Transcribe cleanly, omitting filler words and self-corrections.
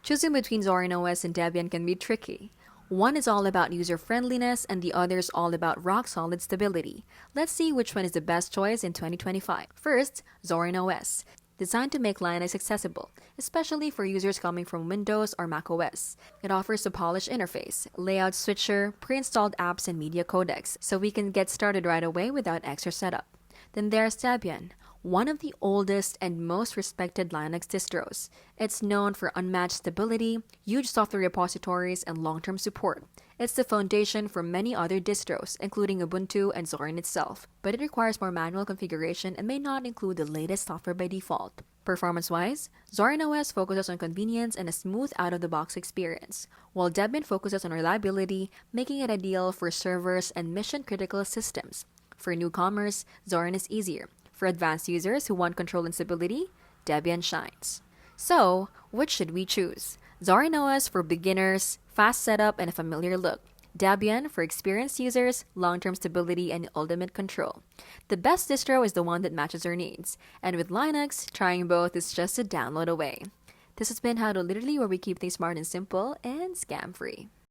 Choosing between Zorin OS and Debian can be tricky. One is all about user-friendliness and the other is all about rock-solid stability. Let's see which one is the best choice in 2025. First, Zorin OS. Designed to make Linux accessible, especially for users coming from Windows or Mac OS. It offers a polished interface, layout switcher, pre-installed apps, and media codecs, so we can get started right away without extra setup. Then there's Debian, one of the oldest and most respected Linux distros. It's known for unmatched stability, huge software repositories, and long-term support. It's the foundation for many other distros, including Ubuntu and Zorin itself, but it requires more manual configuration and may not include the latest software by default. Performance-wise, Zorin OS focuses on convenience and a smooth out-of-the-box experience, while Debian focuses on reliability, making it ideal for servers and mission-critical systems. For newcomers, Zorin is easier. For advanced users who want control and stability, Debian shines. So, which should we choose? Zorin OS for beginners, fast setup, and a familiar look. Debian for experienced users, long-term stability, and ultimate control. The best distro is the one that matches our needs. And with Linux, trying both is just a download away. This has been How to Literally, where we keep things smart and simple and scam-free.